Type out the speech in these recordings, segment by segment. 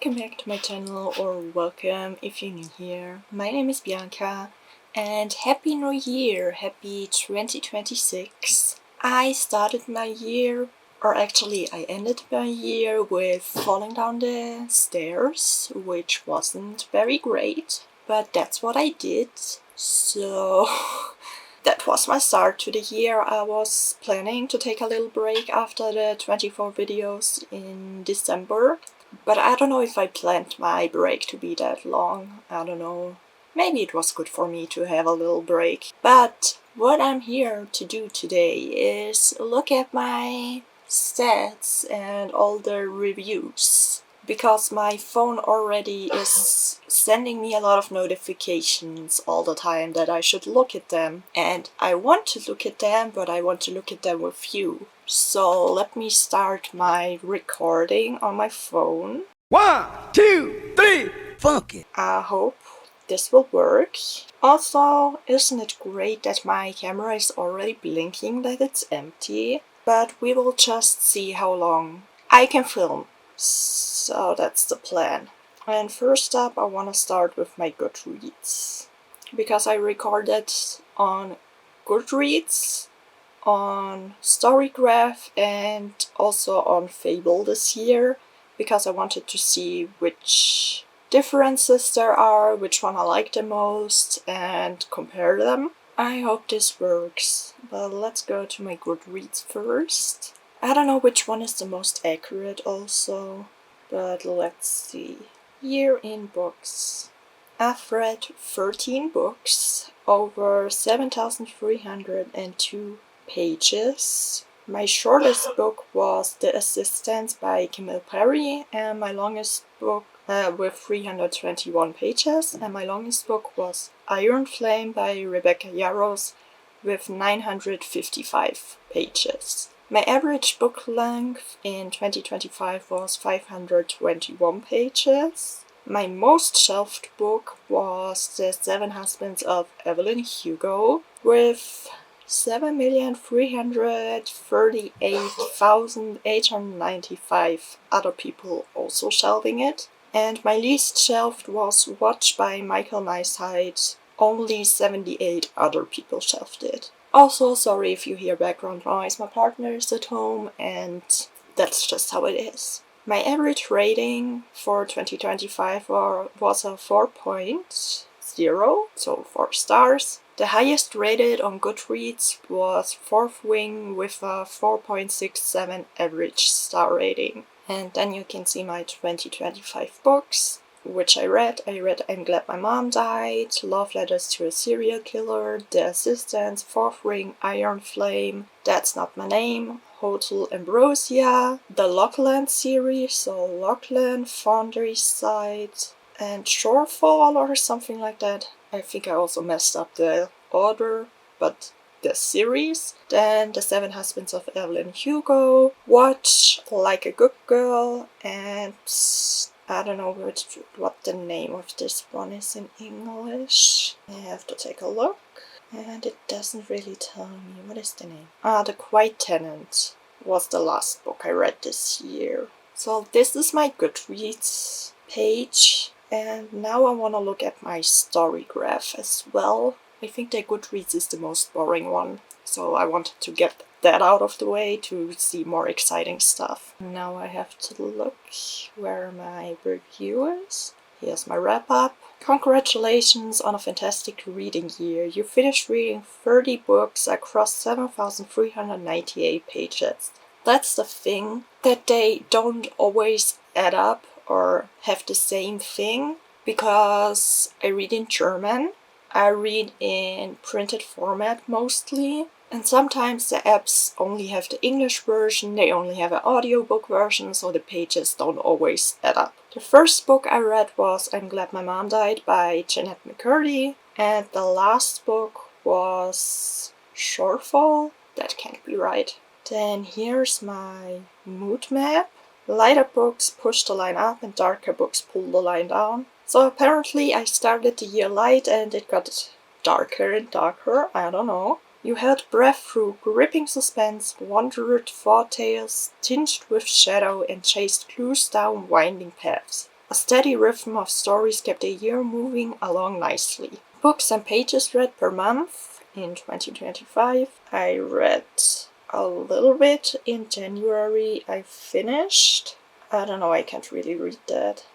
Welcome back to my channel, or welcome if you're new here. My name is Bianca and Happy New Year! Happy 2026! I started my year, or actually I ended my year with falling down the stairs, which wasn't very great, but that's what I did. So that was my start to the year. I was planning to take a little break after the 24 videos in December. But I don't know if I planned my break to be that long. I don't know. Maybe it was good for me to have a little break. But what I'm here to do today is look at my stats and all the reviews. Because my phone already is sending me a lot of notifications all the time that I should look at them. And I want to look at them, but I want to look at them with you. So let me start my recording on my phone. 1, 2, 3, funk it! I hope this will work. Also, isn't it great that my camera is already blinking that it's empty? But we will just see how long I can film. So that's the plan. And first up, I want to start with my Goodreads. Because I recorded on Goodreads, on Storygraph, and also on Fable this year, because I wanted to see which differences there are, which one I like the most, and compare them. I hope this works, but let's go to my Goodreads first. I don't know which one is the most accurate also, but let's see. Year in books. I've read 13 books, over 7,302 pages. My shortest book was The Assistants by Camille Perry, and my longest book with 321 pages, and my longest book was Iron Flame by Rebecca Yarros with 955 pages. My average book length in 2025 was 521 pages. My most shelved book was The Seven Husbands of Evelyn Hugo with 7,338,895 other people also shelving it. And my least shelved was Watch by Michael Neisheit. Only 78 other people shelved it. Also, sorry if you hear background noise, my partner is at home and that's just how it is. My average rating for 2025 was a 4.0, so 4 stars. The highest rated on Goodreads was Fourth Wing with a 4.67 average star rating. And then you can see my 2025 books, which I read. I read I'm Glad My Mom Died, Love Letters to a Serial Killer, The Assistants, Fourth Ring, Iron Flame, That's Not My Name, Hotel Ambrosia, the Lockland series, so Lockland, Foundry Side, and Shorefall or something like that. I think I also messed up the order, but the series. Then The Seven Husbands of Evelyn Hugo, Watch, Like a Good Girl, and I don't know what the name of this one is in English. I have to take a look. And it doesn't really tell me. What is the name? The Quiet Tenant was the last book I read this year. So this is my Goodreads page. And now I want to look at my Storygraph as well. I think that Goodreads is the most boring one. So I wanted to get that out of the way to see more exciting stuff. Now I have to look where my review is. Here's my wrap-up. Congratulations on a fantastic reading year. You finished reading 30 books across 7,398 pages. That's the thing, that they don't always add up or have the same thing, because I read in German, I read in printed format mostly, and sometimes the apps only have the English version, they only have an audiobook version, so the pages don't always add up. The first book I read was I'm Glad My Mom Died by Jeanette McCurdy, and the last book was Shorefall. That can't be right. Then here's my mood map. Lighter books push the line up and darker books pull the line down. So apparently I started the year light and it got darker and darker, I don't know. You held breath through gripping suspense, wandered thought tales tinged with shadow, and chased clues down winding paths. A steady rhythm of stories kept the year moving along nicely. Books and pages read per month in 2025. I read a little bit in January. I finished. I don't know, I can't really read that.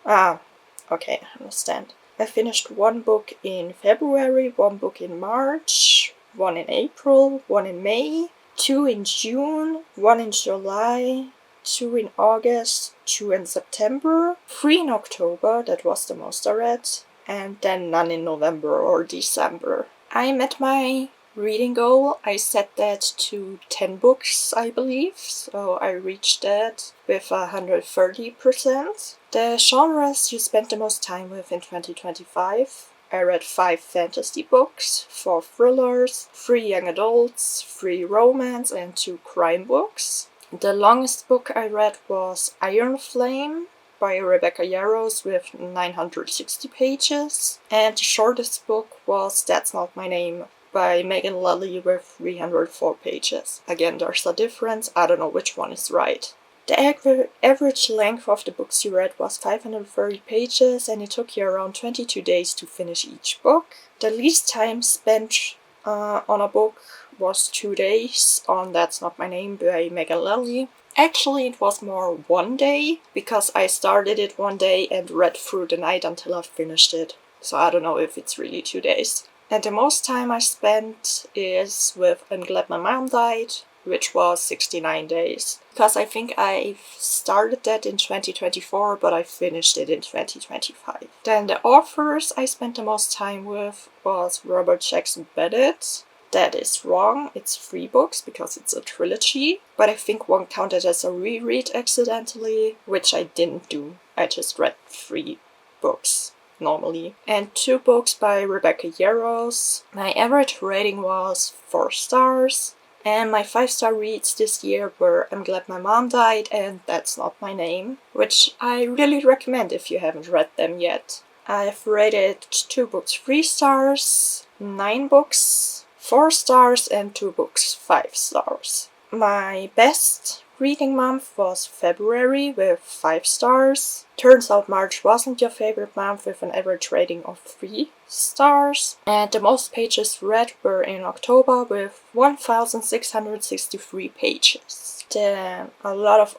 Okay, I understand. I finished one book in February, one book in March, one in April, one in May, 2 in June, 1 in July, 2 in August, 2 in September, 3 in October, that was the most I read, and then none in November or December. I met my reading goal. I set that to 10 books, I believe, so I reached that with 130%. The genres you spent the most time with in 2025. I read 5 fantasy books, 4 thrillers, 3 young adults, 3 romance, and 2 crime books. The longest book I read was Iron Flame by Rebecca Yarros with 960 pages, and the shortest book was That's Not My Name by Megan Lally with 304 pages. Again, there's a difference, I don't know which one is right. The average length of the books you read was 530 pages, and it took you around 22 days to finish each book. The least time spent on a book was 2 days on That's Not My Name by Megan Lally. Actually, it was more 1 day, because I started it one day and read through the night until I finished it. So I don't know if it's really 2 days. And the most time I spent is with I'm Glad My Mom Died, which was 69 days. Because I think I started that in 2024, but I finished it in 2025. Then the authors I spent the most time with was Robert Jackson Bennett. That is wrong, it's 3 books because it's a trilogy, but I think one counted as a reread accidentally, which I didn't do. I just read 3 books normally. And 2 books by Rebecca Yarros. My average rating was 4 stars. And my 5-star reads this year were I'm Glad My Mom Died and That's Not My Name, which I really recommend if you haven't read them yet. I've rated 2 books 3 stars, 9 books 4 stars, and 2 books 5 stars. My best reading month was February with 5 stars. Turns out March wasn't your favorite month with an average rating of 3 stars. And the most pages read were in October with 1,663 pages. Then a lot of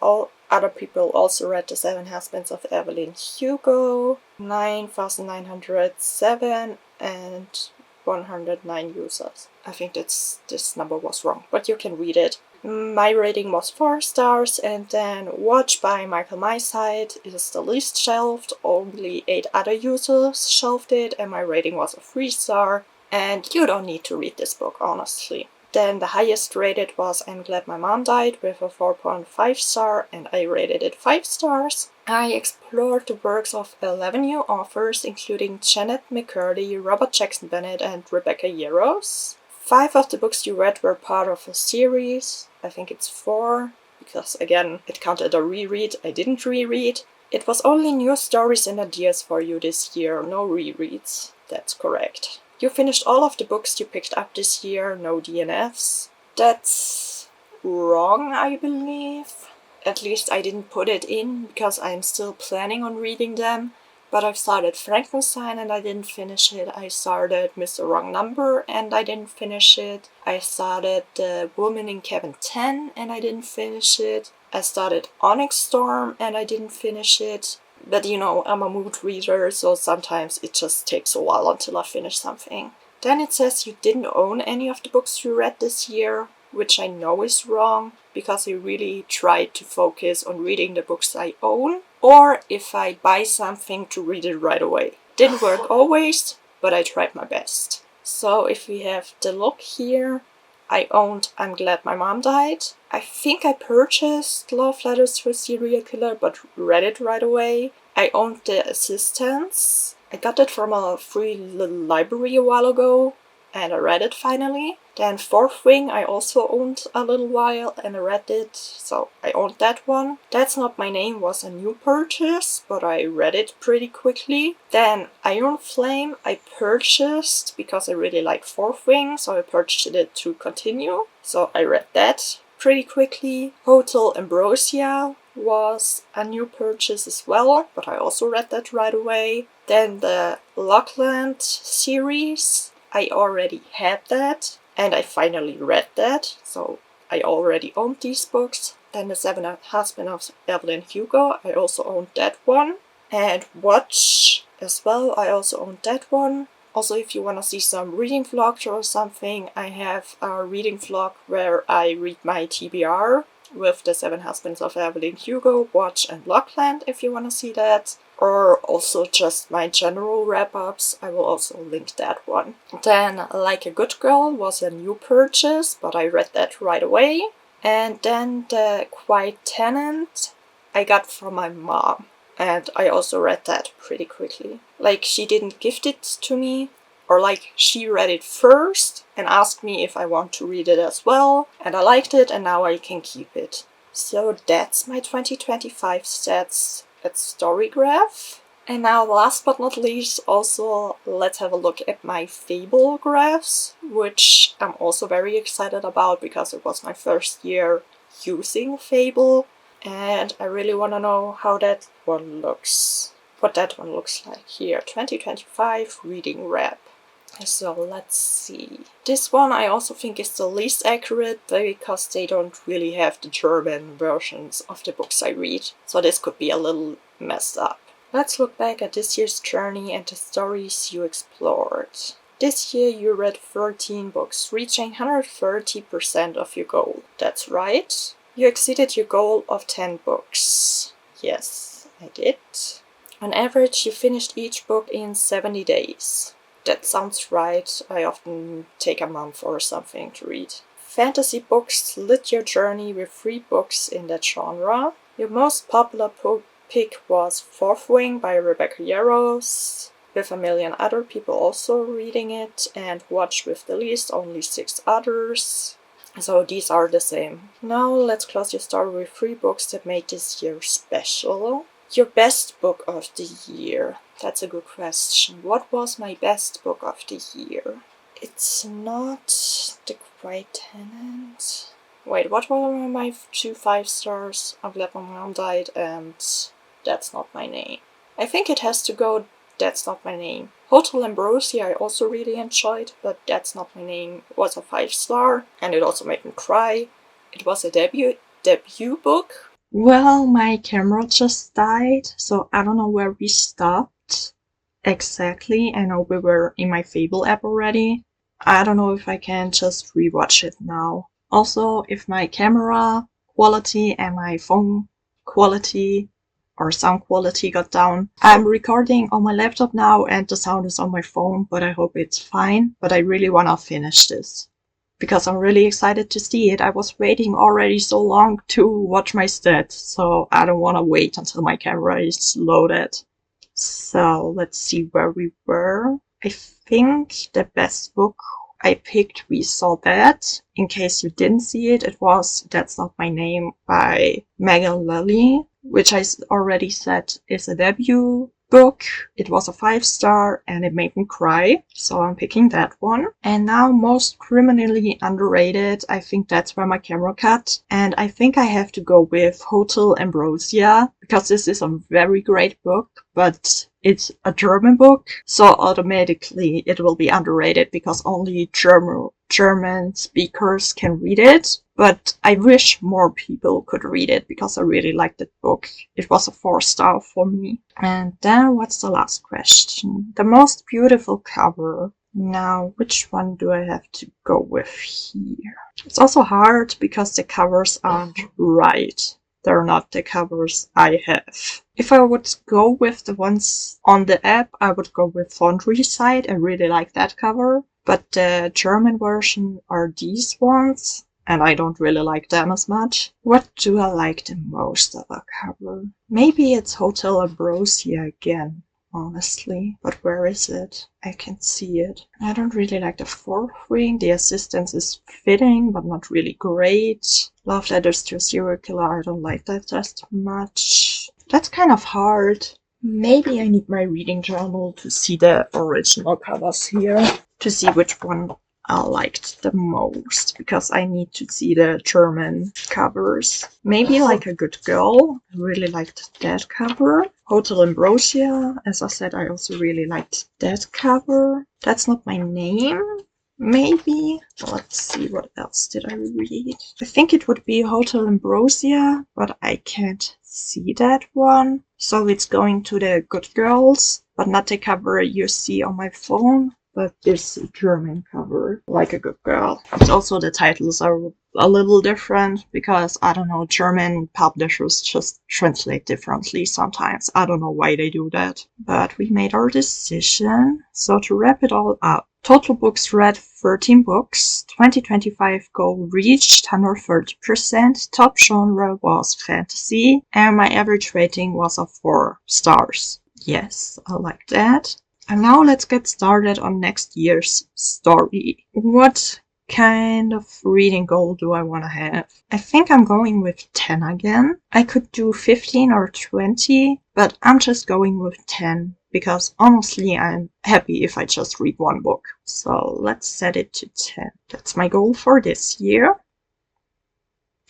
other people also read The 7 Husbands of Evelyn Hugo, 9,907, and 109 users. I think this number was wrong, but you can read it. My rating was 4 stars, and then Watch by Michael Myside is the least shelved. Only 8 other users shelved it, and my rating was a 3 star. And you don't need to read this book, honestly. Then the highest rated was I'm Glad My Mom Died with a 4.5 star, and I rated it 5 stars. I explored the works of 11 new authors, including Janet McCurdy, Robert Jackson Bennett, and Rebecca Yarros. 5 of the books you read were part of a series. I think it's 4, because again, it counted a reread. I didn't reread. It was only new stories and ideas for you this year, no rereads. That's correct. You finished all of the books you picked up this year, no DNFs. That's wrong, I believe. At least I didn't put it in, because I'm still planning on reading them. But I've started Frankenstein and I didn't finish it. I started Mr. Wrong Number and I didn't finish it. I started The Woman in Cabin 10 and I didn't finish it. I started Onyx Storm and I didn't finish it. But you know, I'm a mood reader, so sometimes it just takes a while until I finish something. Then it says you didn't own any of the books you read this year, which I know is wrong, because I really tried to focus on reading the books I own, or if I buy something to read it right away. Didn't work always, but I tried my best. So if we have the look here, I owned I'm Glad My Mom Died. I think I purchased Love Letters to a Serial Killer, but read it right away. I owned The Assistants. I got it from a free little library a while ago, and I read it finally. Then Fourth Wing I also owned a little while and I read it, so I owned that one. That's Not My Name was a new purchase, but I read it pretty quickly. Then Iron Flame I purchased because I really like Fourth Wing, so I purchased it to continue. So I read that pretty quickly. Hotel Ambrosia was a new purchase as well, but I also read that right away. Then the Lockland series, I already had that, and I finally read that, so I already owned these books. Then The Seven Husbands of Evelyn Hugo, I also owned that one. And Watch as well, I also owned that one. Also, if you want to see some reading vlogs or something, I have a reading vlog where I read my TBR with The Seven Husbands of Evelyn Hugo, Watch, and Lockland, if you want to see that. Or also just my general wrap-ups, I will also link that one. Then Like a Good Girl was a new purchase, but I read that right away. And then The Quiet Tenant I got from my mom. And I also read that pretty quickly. Like, she didn't gift it to me, or like, she read it first and asked me if I want to read it as well, and I liked it, and now I can keep it. So that's my 2025 stats at Storygraph. And now, last but not least, also let's have a look at my Fable graphs, which I'm also very excited about because it was my first year using Fable. And I really want to know how that one looks. What that one looks like here. 2025 reading wrap. So let's see. This one I also think is the least accurate because they don't really have the German versions of the books I read. So this could be a little messed up. Let's look back at this year's journey and the stories you explored. This year you read 13 books, reaching 130% of your goal. That's right. You exceeded your goal of 10 books. Yes, I did. On average, you finished each book in 70 days. That sounds right. I often take a month or something to read. Fantasy books lit your journey with 3 books in that genre. Your most popular pick was Fourth Wing by Rebecca Yarros, with a million other people also reading it, and Watch with the least, only 6 others. So these are the same. Now let's close your story with 3 books that made this year special. Your best book of the year. That's a good question. What was my best book of the year? It's not The Quiet Tenant. Wait, what were my 2 5 stars? I'm Glad My Mom Died and That's Not My Name. I think it has to go That's Not My Name. Hotel Ambrosia I also really enjoyed, but That's Not My Name was a 5-star, and it also made me cry. It was a debut book. Well, my camera just died, so I don't know where we stopped exactly. I know we were in my Fable app already. I don't know if I can just rewatch it now. Also, if my camera quality and my phone quality or sound quality got down. I'm recording on my laptop now and the sound is on my phone, but I hope it's fine. But I really want to finish this because I'm really excited to see it. I was waiting already so long to watch my stats, so I don't want to wait until my camera is loaded. So let's see where we were. I think the best book I picked, we saw that. In case you didn't see it, it was That's Not My Name by Megan Lilly, which I already said is a debut book. It was a 5-star and it made me cry, so I'm picking that one. And now most criminally underrated, I think that's where my camera cut. And I think I have to go with Hotel Ambrosia because this is a very great book, but it's a German book, so automatically it will be underrated because only German speakers can read it. But I wish more people could read it because I really liked that book. It was a 4-star for me. And then what's the last question? The most beautiful cover. Now, which one do I have to go with here? It's also hard because the covers aren't right. They're not the covers I have. If I would go with the ones on the app, I would go with Foundry Side. I really like that cover. But the German version are these ones, and I don't really like them as much. What do I like the most of a cover? Maybe it's Hotel Ambrosia again, honestly. But where is it? I can see it. I don't really like the Fourth Wing. The assistance is fitting, but not really great. Love Letters to a Serial Killer. I don't like that as much. That's kind of hard. Maybe I need my reading journal to see the original covers here, to see which one I liked the most because I need to see the German covers. Maybe like A Good Girl. I really liked that cover. Hotel Ambrosia. As I said, I also really liked that cover. That's Not My Name. Maybe. Let's see, what else did I read? I think it would be Hotel Ambrosia, but I can't see that one. So it's going to the Good Girls, but not the cover you see on my phone, but this German cover, Like a Good Girl. But also the titles are a little different because, I don't know, German publishers just translate differently sometimes. I don't know why they do that. But we made our decision. So to wrap it all up, total books read 13 books, 2025 goal reached 130%, top genre was fantasy, and my average rating was of 4 stars. Yes, I like that. And now let's get started on next year's story. What kind of reading goal do I want to have? I think I'm going with 10 again. I could do 15 or 20, but I'm just going with 10 because honestly I'm happy if I just read one book. So let's set it to 10. That's my goal for this year.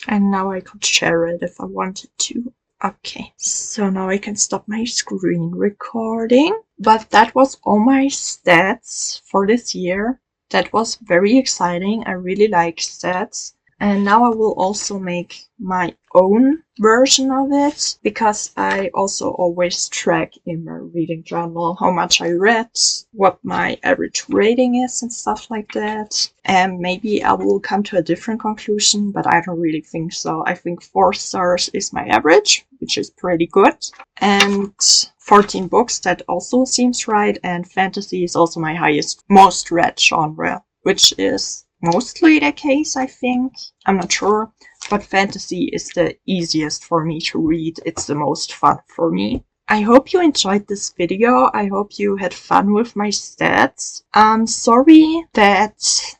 And now I could share it if I wanted to. Okay, so now I can stop my screen recording. But that was all my stats for this year. That was very exciting. I really like stats. And now I will also make my own version of it because I also always track in my reading journal how much I read, what my average rating is and stuff like that. And maybe I will come to a different conclusion, but I don't really think so. I think 4 stars is my average, which is pretty good. And 14 books, that also seems right. And fantasy is also my most read genre, which is mostly the case, I think. I'm not sure, but fantasy is the easiest for me to read. It's the most fun for me. I hope you enjoyed this video. I hope you had fun with my stats. I'm sorry that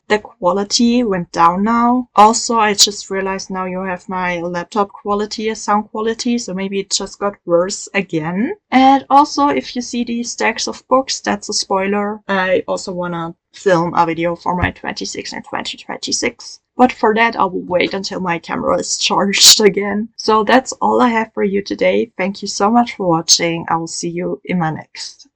the quality went down now. Also, I just realized now you have my laptop quality as sound quality, so maybe it just got worse again. And also, if you see these stacks of books, that's a spoiler. I also wanna film a video for my 26 and 2026. But for that, I will wait until my camera is charged again. So that's all I have for you today. Thank you so much for watching. I will see you in my next.